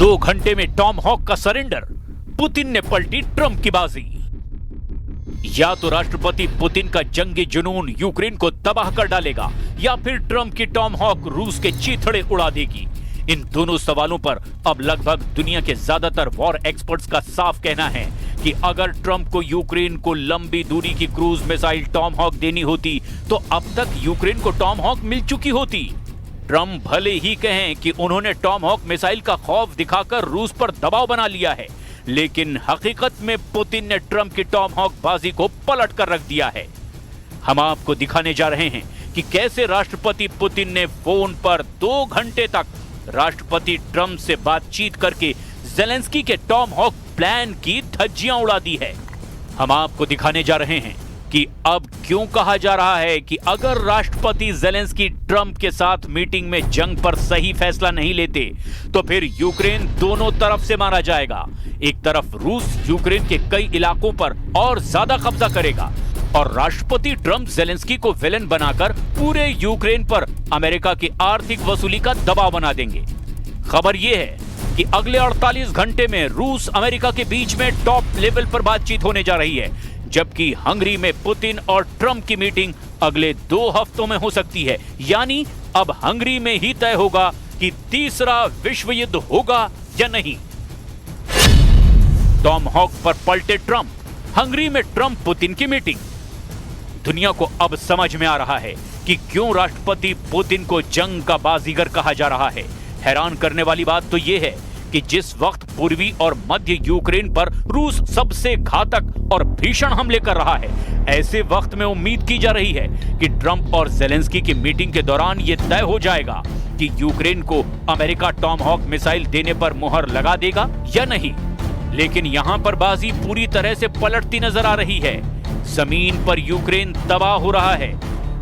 2 घंटे में Tom hoc का सरेंडर, पुतिन ने पलटी ट्रंप की बाजी। या तो राष्ट्रपति पुतिन का जंगी जुनून यूक्रेन को तबाह कर डालेगा या फिर ट्रंप की टॉम हॉक रूस के चीथड़े उड़ा देगी। इन दोनों सवालों पर अब लगभग दुनिया के ज्यादातर वॉर एक्सपर्ट्स का साफ कहना है कि अगर ट्रंप को यूक्रेन को लंबी दूरी की क्रूज मिसाइल टॉम हॉक देनी होती तो अब तक यूक्रेन को टॉम हॉक मिल चुकी होती। ट्रंप भले ही कहें कि उन्होंने टॉम हॉक मिसाइल का खौफ दिखाकर रूस पर दबाव बना लिया है, लेकिन हकीकत में पुतिन ने ट्रंप की टॉम हॉक बाजी को पलट कर रख दिया है। हम आपको दिखाने जा रहे हैं कि कैसे राष्ट्रपति पुतिन ने फोन पर 2 घंटे तक राष्ट्रपति ट्रंप से बातचीत करके ज़ेलेंस्की के टॉम हॉक प्लान की धज्जियां उड़ा दी है। हम आपको दिखाने जा रहे हैं कि अब क्यों कहा जा रहा है कि अगर राष्ट्रपति ज़ेलेंस्की ट्रंप के साथ मीटिंग में जंग पर सही फैसला नहीं लेते तो फिर यूक्रेन दोनों तरफ से मारा जाएगा। एक तरफ रूस यूक्रेन के कई इलाकों पर और ज्यादा कब्जा करेगा और राष्ट्रपति ट्रंप ज़ेलेंस्की को विलेन बनाकर पूरे यूक्रेन पर अमेरिका की आर्थिक वसूली का दबाव बना देंगे। खबर यह है कि अगले 48 घंटे में रूस अमेरिका के बीच में टॉप लेवल पर बातचीत होने जा रही है, जबकि हंगरी में पुतिन और ट्रंप की मीटिंग अगले 2 हफ्तों में हो सकती है। यानी अब हंगरी में ही तय होगा कि तीसरा विश्व युद्ध होगा या नहीं। टॉम हॉक पर पलटे ट्रंप, हंगरी में ट्रंप पुतिन की मीटिंग। दुनिया को अब समझ में आ रहा है कि क्यों राष्ट्रपति पुतिन को जंग का बाजीगर कहा जा रहा है। हैरान करने वाली बात तो यह है कि जिस वक्त पूर्वी और मध्य यूक्रेन पर रूस सबसे घातक और भीषण हमले कर रहा है, ऐसे वक्त में उम्मीद की जा रही है कि ट्रंप और ज़ेलेंस्की की मीटिंग के दौरान यह तय हो जाएगा कि यूक्रेन को अमेरिका टॉम हॉक मिसाइल देने पर मुहर लगा देगा या नहीं। लेकिन यहां पर बाजी पूरी तरह से पलटती नजर आ रही है। जमीन पर यूक्रेन तबाह हो रहा है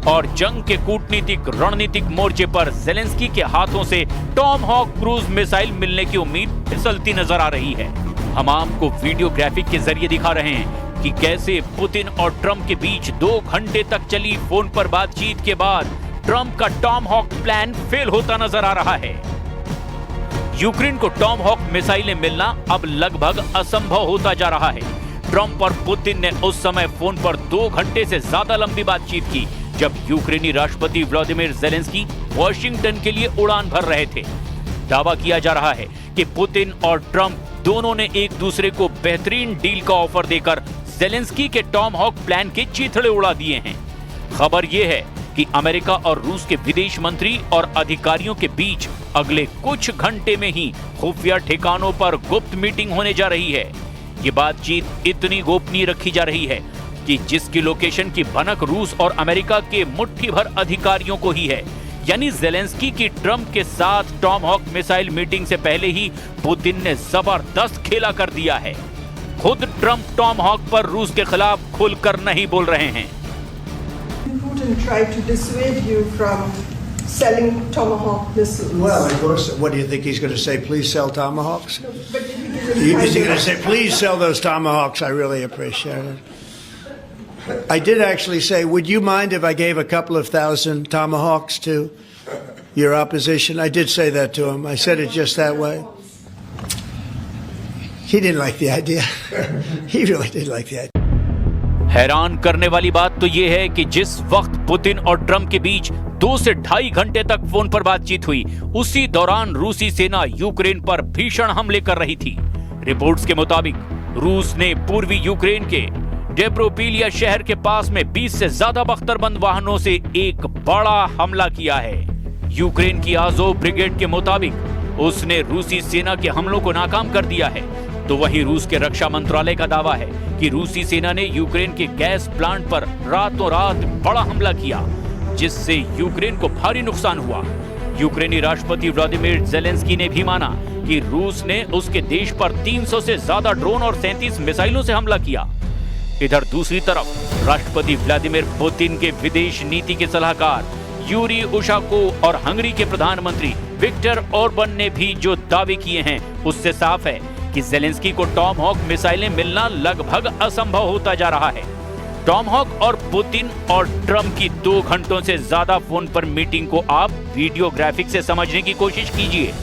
और जंग के कूटनीतिक रणनीतिक मोर्चे पर ज़ेलेंस्की के हाथों से टॉम हॉक क्रूज मिसाइल मिलने की उम्मीद फिसलती नजर आ रही है। हम आपको वीडियो ग्राफिक के जरिए दिखा रहे हैं कि कैसे पुतिन और ट्रंप के बीच 2 घंटे तक चली फोन पर बातचीत के बाद ट्रंप का टॉम हॉक प्लान फेल होता नजर आ रहा है। यूक्रेन को टॉम हॉक मिसाइलें मिलना अब लगभग असंभव होता जा रहा है। ट्रंप और पुतिन ने उस समय फोन पर 2 घंटे से ज्यादा लंबी बातचीत की, जब यूक्रेनी राष्ट्रपति व्लादिमीर ज़ेलेंस्की वॉशिंगटन के लिए उड़ान भर रहे थे। दावा किया जा रहा है कि पुतिन और ट्रंप दोनों ने एक दूसरे को बेहतरीन डील का ऑफर देकर ज़ेलेंस्की के टॉम हॉक प्लान के चीथड़े उड़ा दिए हैं। खबर यह है कि अमेरिका और रूस के विदेश मंत्री और अधिकारियों के बीच अगले कुछ घंटे में ही खुफिया ठिकानों पर गुप्त मीटिंग होने जा रही है। ये बातचीत इतनी गोपनीय रखी जा रही है कि जिसकी लोकेशन की भनक रूस और अमेरिका के मुट्ठी भर अधिकारियों को ही है। यानी ज़ेलेंस्की की ट्रंप के साथ टॉम हॉक मिसाइल मीटिंग से पहले ही पुतिन ने जबरदस्त खेला कर दिया है। खुद ट्रंप टॉम हॉक पर रूस के खिलाफ खुलकर नहीं बोल रहे हैं। Putin tried to dissuade you from selling Tomahawk missiles. Well, of course. What do you think he's going to say? Please sell Tomahawks? No, but did he give Is he going to say, please sell those Tomahawks? I really appreciate it. I did actually say, would you mind if I gave a couple of thousand Tomahawks to your opposition? I did say that to him. I said it just that way. He didn't like the idea. He really didn't like the idea. हैरान करने वाली बात तो यह है कि जिस वक्त पुतिन और ट्रंप के बीच 2 से 2.5 घंटे तक फोन पर बातचीत हुई, उसी दौरान रूसी सेना यूक्रेन पर भीषण हमले कर रही थी। रिपोर्ट्स के मुताबिक रूस ने पूर्वी यूक्रेन के डेब्रोपिलिया शहर के पास में 20 से ज्यादा बख्तरबंद वाहनों से एक बड़ा हमला किया है। यूक्रेन की आज़ोव ब्रिगेड के मुताबिक उसने रूसी सेना के हमलों को नाकाम कर दिया है। तो वहीं रूस के रक्षा मंत्रालय का दावा है कि रूसी सेना ने यूक्रेन के गैस प्लांट पर रातों रात बड़ा हमला किया, जिससे यूक्रेन को भारी नुकसान हुआ। यूक्रेनी राष्ट्रपति व्लादिमीर ज़ेलेंस्की ने भी माना कि रूस ने उसके देश पर 300 से ज्यादा ड्रोन और 37 मिसाइलों से हमला किया। इधर दूसरी तरफ राष्ट्रपति व्लादिमीर पुतिन के विदेश नीति के सलाहकार यूरी उशाको और हंगरी के प्रधानमंत्री विक्टर ऑर्बन ने भी जो दावे किए हैं, उससे साफ है कि ज़ेलेंस्की को टॉम हॉक मिसाइलें मिलना लगभग असंभव होता जा रहा है। टॉम हॉक और पुतिन और ट्रंप की 2 घंटों से ज्यादा फोन पर मीटिंग को आप वीडियो ग्राफिक से समझने की कोशिश कीजिए।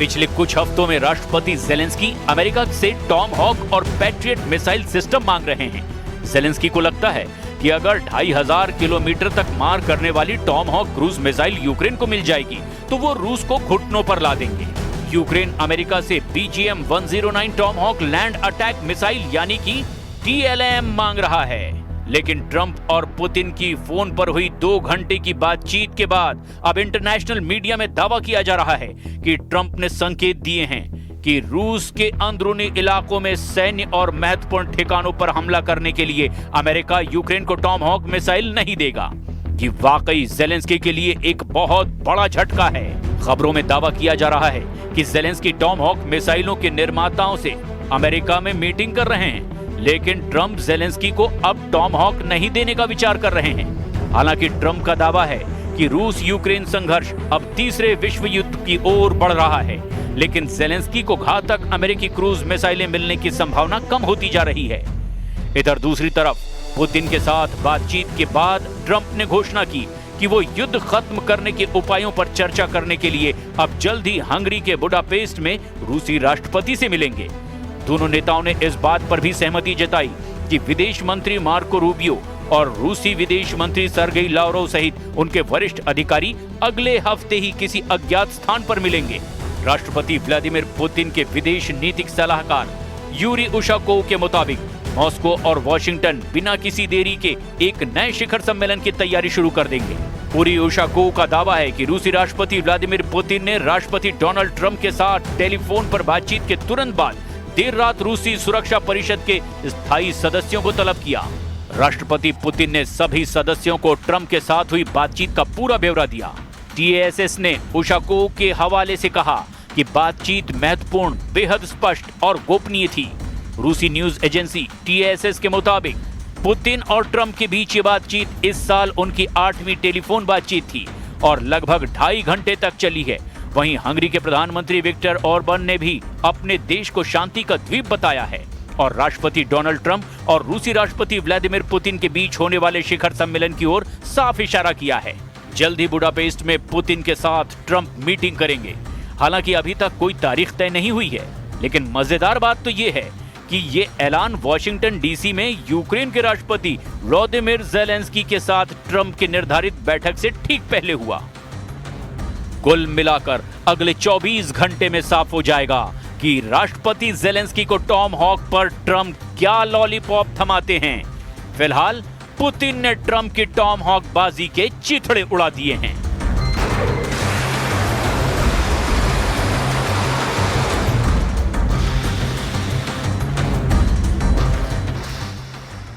पिछले कुछ हफ्तों में राष्ट्रपति जेलेंस्की अमेरिका से टॉम हॉक और पैट्रियट मिसाइल सिस्टम मांग रहे हैं। जेलेंस्की को लगता है कि अगर 2500 किलोमीटर तक मार करने वाली Tomahawk cruise missile Ukraine को मिल जाएगी तो वो रूस को घुटनों पर ला देंगे। यूक्रेन अमेरिका से BGM-109 Tomahawk land attack missile यानी कि TLM मांग रहा है, लेकिन ट्रंप और पुतिन की फोन पर हुई 2 घंटे की बातचीत के बाद अब इंटरनेशनल मीडिया में दावा किया जा रहा है कि ट्रंप ने संकेत दिए हैं कि रूस के अंदरूनी इलाकों में सैन्य और महत्वपूर्ण ठिकानों पर हमला करने के लिए अमेरिका यूक्रेन को टॉम हॉक मिसाइल नहीं देगा। ये वाकई जेलेंस्की के लिए एक बहुत बड़ा झटका है। खबरों में दावा किया जा रहा है कि जेलेंस्की टॉम हॉक मिसाइलों के निर्माताओं से अमेरिका में मीटिंग कर रहे हैं, लेकिन ट्रंप जेलेंस्की को अब टॉम हॉक नहीं देने का विचार कर रहे हैं। हालांकि ट्रंप का दावा है कि रूस यूक्रेन संघर्ष अब तीसरे विश्व युद्ध की ओर बढ़ रहा है, लेकिन जेलेंस्की को घातक अमेरिकी क्रूज मिसाइलें मिलने की संभावना कम होती जा रही है। इधर दूसरी तरफ पुतिन के साथ बातचीत के बाद ट्रंप ने घोषणा की कि वो युद्ध खत्म करने के उपायों पर चर्चा करने के लिए अब जल्द ही हंगरी के बुडापेस्ट में रूसी राष्ट्रपति से मिलेंगे। दोनों नेताओं ने इस बात पर भी सहमति जताई कि विदेश मंत्री मार्को रूबियो और रूसी विदेश मंत्री सर्गेई लावरोव सहित उनके वरिष्ठ अधिकारी अगले हफ्ते ही किसी अज्ञात स्थान पर मिलेंगे। राष्ट्रपति व्लादिमीर पुतिन के विदेश नीतिक सलाहकार यूरी उशाकोव के मुताबिक मॉस्को और वॉशिंगटन बिना किसी देरी के एक नए शिखर सम्मेलन की तैयारी शुरू कर देंगे। पूरी उशाकोव का दावा है कि रूसी राष्ट्रपति व्लादिमीर पुतिन ने राष्ट्रपति डोनाल्ड ट्रंप के साथ टेलीफोन पर बातचीत के तुरंत बाद देर रात रूसी सुरक्षा परिषद के स्थायी सदस्यों को तलब किया। राष्ट्रपति पुतिन ने सभी सदस्यों को ट्रंप के साथ हुई बातचीत का पूरा ब्यौरा दिया। TASS ने उशाकोव के हवाले से कहा कि बातचीत महत्वपूर्ण, बेहद स्पष्ट और गोपनीय थी। रूसी न्यूज एजेंसी TASS के मुताबिक पुतिन और ट्रंप के बीच ये बातचीत इस साल उनकी 8वीं टेलीफोन बातचीत थी और लगभग 2.5 घंटे तक चली है। वहीं हंगरी के प्रधानमंत्री विक्टर ऑर्बन ने भी अपने देश को शांति का द्वीप बताया है और राष्ट्रपति डोनाल्ड ट्रंप और रूसी राष्ट्रपति व्लादिमीर पुतिन के बीच होने वाले शिखर सम्मेलन की ओर साफ इशारा किया है। जल्द ही बुडापेस्ट में पुतिन के साथ ट्रंप मीटिंग करेंगे। हालांकि अभी तक कोई तारीख तय नहीं हुई है, लेकिन मजेदार बात तो ये है कि ये ऐलान वॉशिंगटन DC में यूक्रेन के राष्ट्रपति व्लादिमीर जेलेंस्की के साथ ट्रंप की निर्धारित बैठक से ठीक पहले हुआ। कुल मिलाकर अगले 24 घंटे में साफ हो जाएगा कि राष्ट्रपति जेलेंस्की को टॉम हॉक पर ट्रंप क्या लॉलीपॉप थमाते हैं। फिलहाल पुतिन ने ट्रंप की टॉम हॉक बाजी के चिथड़े उड़ा दिए हैं।